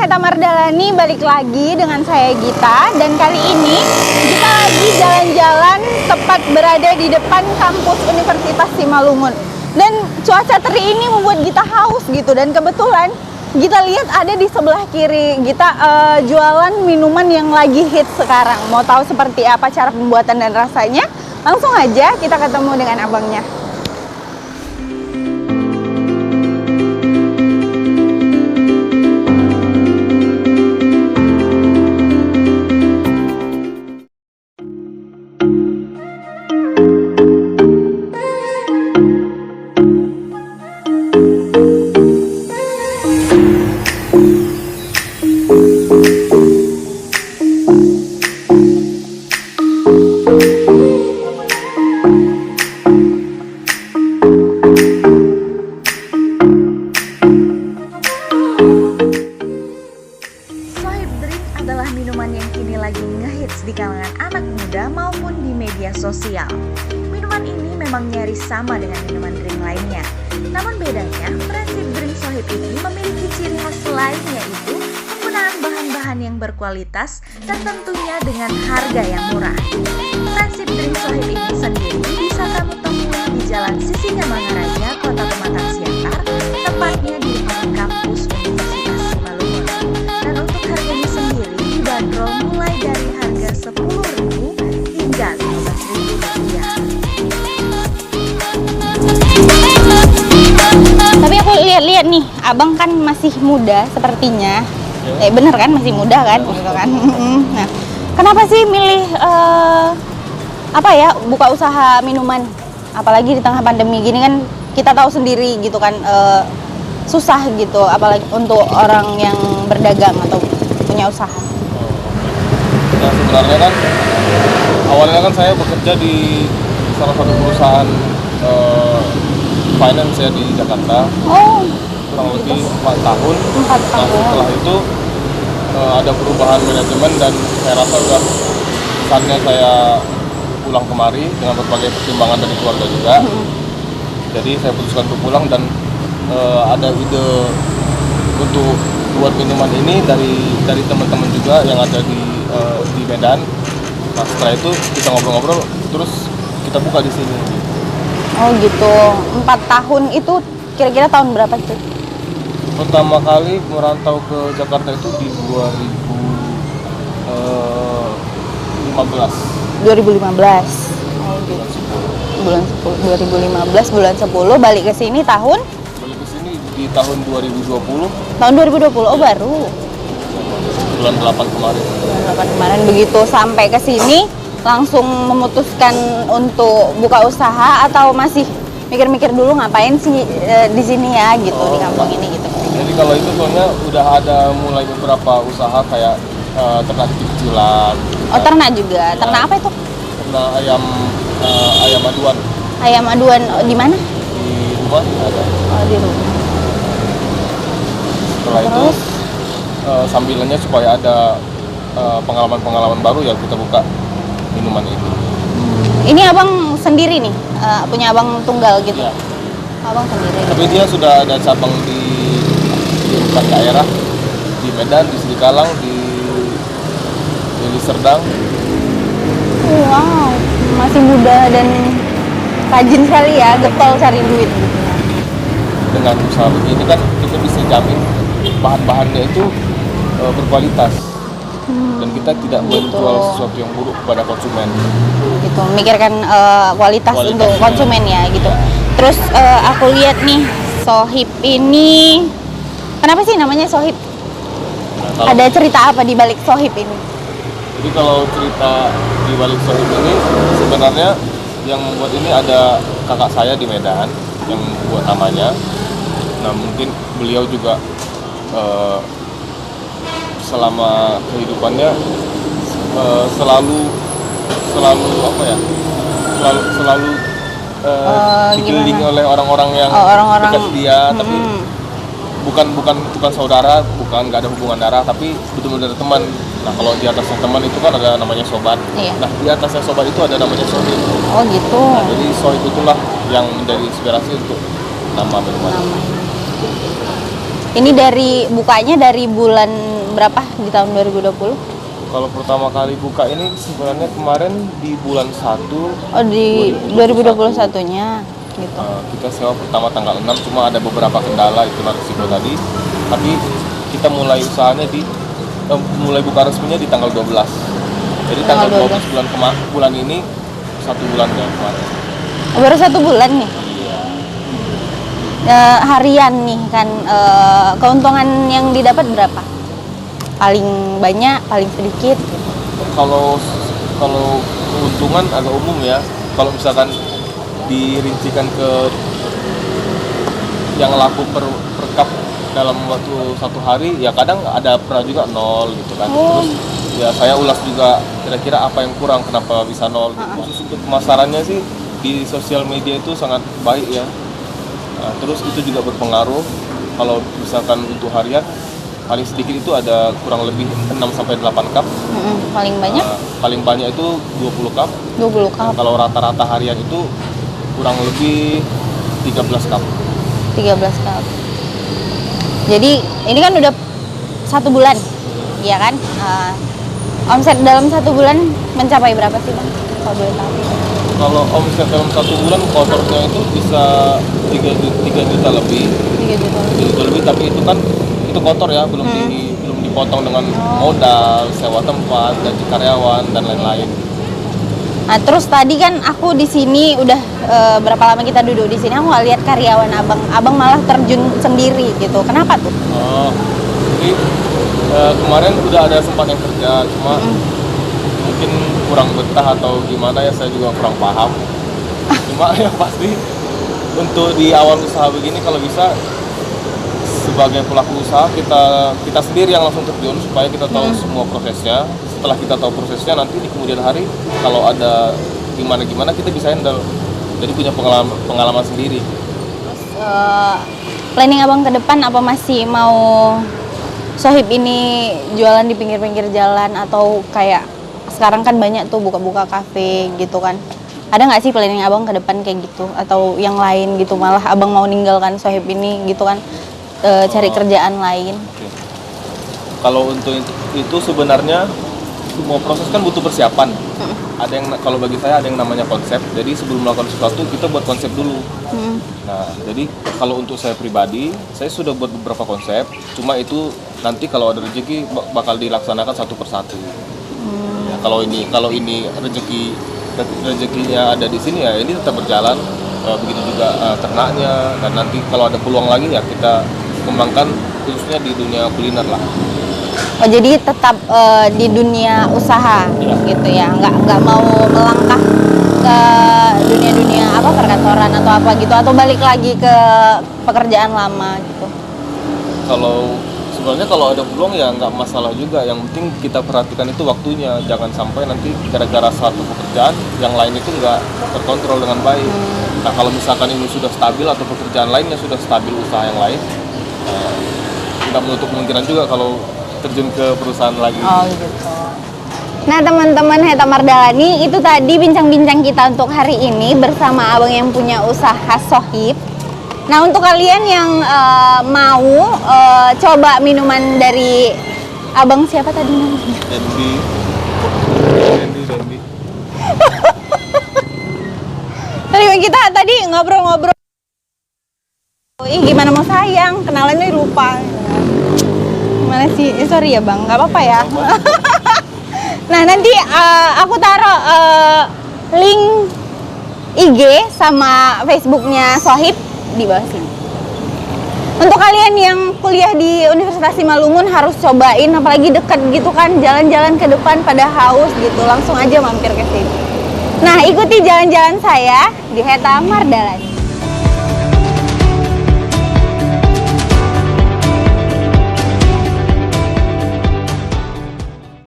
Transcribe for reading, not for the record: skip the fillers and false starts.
Heta Mardalani, balik lagi dengan saya Gita. Dan kali ini kita lagi jalan-jalan tepat berada di depan kampus Universitas Simalungun. Dan cuaca terik ini membuat Gita haus gitu. Dan kebetulan Gita lihat ada di sebelah kiri Gita jualan minuman yang lagi hit sekarang. Mau tahu seperti apa cara pembuatan dan rasanya? Langsung aja kita ketemu dengan abangnya. Adalah minuman yang kini lagi ngehits di kalangan anak muda maupun di media sosial. Minuman ini memang nyaris sama dengan minuman drink lainnya. Namun bedanya, Friendship Drink Sohib ini memiliki ciri khas lain, yaitu penggunaan bahan-bahan yang berkualitas dan tentunya dengan harga yang murah. Friendship Drink Sohib ini sendiri bisa kamu temui di Jalan Sisingamangaraja, Kota Pematang Siantar, tepatnya di depan kampus Universitas Simalungun. Dan untuk harganya sendiri dibanderol mulai dari harga 10.000 hingga 15.000 rupiah. Tapi aku lihat-lihat nih, abang kan masih muda sepertinya. Bener kan, masih muda kan, gitu kan. Nah, kenapa sih milih buka usaha minuman? Apalagi di tengah pandemi gini kan, kita tahu sendiri gitu kan, susah gitu, apalagi untuk orang yang berdagang atau punya usaha. Nah, sebenarnya kan awalnya kan saya bekerja di salah satu perusahaan finance ya di Jakarta. Kurang lebih 4 tahun. Nah, setelah itu ada perubahan manajemen dan saya rasa udah saatnya saya pulang kemari dengan berbagai pertimbangan dari keluarga juga. Jadi saya putuskan untuk pulang dan ada ide untuk buat minuman ini dari teman-teman juga yang ada di Medan. Nah, setelah itu kita ngobrol-ngobrol terus kita buka di sini. Oh gitu. 4 tahun itu kira-kira tahun berapa sih? Pertama kali merantau ke Jakarta itu di 2015. 2015. Oh gitu. Bulan 10. 2015 bulan 10 balik ke sini tahun? Balik ke sini di tahun 2020. Tahun 2020. Oh, baru. Bulan 8 kemarin. Bulan 8 kemarin begitu sampai ke sini langsung memutuskan untuk buka usaha atau masih mikir-mikir dulu ngapain sih di sini ya gitu, di kampung ini gitu. Jadi kalau itu soalnya udah ada mulai beberapa usaha kayak ternak kecil-kecilan. Oh, ternak juga. Ternak apa itu? Ternak ayam aduan. Ayam aduan di mana? Di rumah ada. Oh, di rumah. Setelah itu sambilannya supaya ada pengalaman-pengalaman baru ya kita buka minuman itu. Ini abang sendiri nih, punya abang tunggal gitu? Ya. Abang sendiri? Tapi dia sudah ada cabang di 4 daerah, di Medan, di Sidikalang, di Serdang. Wow, masih muda dan rajin sekali ya, getol cari duit gitu. Dengan usaha begini kan kita bisa jamin bahan-bahannya itu berkualitas. Dan kita tidak boleh jual sesuatu yang buruk kepada konsumen. Gitu, memikirkan kualitas untuk konsumen ya gitu. Terus aku lihat nih Sohib ini, kenapa sih namanya Sohib? Nah, ada cerita apa di balik Sohib ini? Jadi kalau cerita di balik Sohib ini sebenarnya yang membuat ini ada kakak saya di Medan yang buat namanya. Nah, mungkin beliau juga selama kehidupannya selalu dikelilingi oleh orang-orang yang dekat dia, tapi bukan saudara, nggak ada hubungan darah, tapi betul-betul teman. Nah, kalau di atasnya teman itu kan ada namanya sobat. Iya. Nah, di atasnya sobat itu ada namanya sohib. Oh gitu. Nah, jadi sohib itulah yang menjadi inspirasi untuk nama minuman. Ini dari bukanya dari bulan berapa di tahun 2020? Kalau pertama kali buka ini sebenarnya kemarin di bulan 1. Oh, di 2021-nya gitu. Kita sewa pertama tanggal 6, cuma ada beberapa kendala, itulah risiko tadi. Tapi kita mulai usahanya mulai buka resminya di tanggal 12. Jadi tanggal 12 bulan ini 1 bulan ya kemarin. Baru 1 bulan nih. Harian nih kan, keuntungan yang didapat berapa? Paling banyak, paling sedikit? Kalau keuntungan agak umum ya. Kalau misalkan dirincikan ke yang laku per cup dalam waktu 1 hari, ya kadang ada pernah juga 0 gitu kan. Terus ya saya ulas juga kira-kira apa yang kurang, kenapa bisa 0. Khusus untuk pemasarannya sih di sosial media itu sangat baik ya. Terus itu juga berpengaruh. Kalau misalkan untuk harian paling sedikit itu ada kurang lebih 6-8 cup. Paling banyak? Paling banyak itu 20 cup. 20 cup. Kalau rata-rata harian itu kurang lebih 13 cup. 13 cup. Jadi ini kan udah 1 bulan, ya kan? Omset dalam 1 bulan mencapai berapa sih Bang? Kalau boleh tahu. Kalau omset dalam 1 bulan kotornya itu bisa 3 juta lebih. 3 juta lebih, tapi itu kan itu kotor ya, belum dipotong dengan modal, sewa tempat, gaji karyawan dan lain-lain. Nah, terus tadi kan aku di sini udah berapa lama kita duduk di sini, aku nggak lihat karyawan abang malah terjun sendiri gitu. Kenapa tuh? Jadi kemarin udah ada sempat yang kerja, cuma mungkin kurang betah atau gimana ya, saya juga kurang paham. Cuma ya pasti untuk di awal usaha begini kalau bisa sebagai pelaku usaha kita sendiri yang langsung terjun supaya kita tahu semua prosesnya. Setelah kita tahu prosesnya, nanti di kemudian hari kalau ada gimana kita bisa handle. Jadi punya pengalaman sendiri. Terus planning abang ke depan apa masih mau Sohib ini jualan di pinggir-pinggir jalan, atau kayak sekarang kan banyak tuh buka-buka kafe gitu kan? Ada nggak sih planning abang ke depan kayak gitu, atau yang lain gitu, malah abang mau ninggalkan Sohib ini gitu kan, cari kerjaan lain? Kalau untuk itu sebenarnya semua proses kan butuh persiapan. Ada yang, kalau bagi saya ada yang namanya konsep. Jadi sebelum melakukan sesuatu kita buat konsep dulu. Nah, jadi kalau untuk saya pribadi, saya sudah buat beberapa konsep. Cuma itu nanti kalau ada rezeki bakal dilaksanakan satu persatu. Ya, kalau ini rezekinya ada di sini ya ini tetap berjalan. Begitu juga ternaknya, dan nanti kalau ada peluang lagi ya kita kembangkan khususnya di dunia kuliner lah. Oh, jadi tetap di dunia usaha gitu ya, nggak mau melangkah ke dunia apa perkantoran atau apa gitu, atau balik lagi ke pekerjaan lama gitu? Kalau sebenarnya kalau ada peluang ya nggak masalah juga, yang penting kita perhatikan itu waktunya, jangan sampai nanti gara-gara satu pekerjaan yang lain itu nggak terkontrol dengan baik. Nah, kalau misalkan ini sudah stabil atau pekerjaan lainnya sudah stabil, usaha yang lain, nggak menutup kemungkinan juga kalau terjun ke perusahaan lagi. Oh gitu. Nah teman-teman Heta Mardalani, itu tadi bincang-bincang kita untuk hari ini bersama abang yang punya usaha Sohib. Nah untuk kalian yang mau coba minuman dari abang siapa tadi namanya? Dendi. Kita tadi ngobrol-ngobrol. Gimana mau sayang, kenalannya lupa. Gimana sih? Sorry ya bang, nggak apa-apa ya. Nah nanti aku taruh link IG sama Facebooknya Sohib di bawah sini. Untuk kalian yang kuliah di Universitas Simalungun harus cobain, apalagi dekat gitu kan, jalan-jalan ke depan pada haus gitu, langsung aja mampir ke sini. Nah ikuti jalan-jalan saya di Heta Mardalani.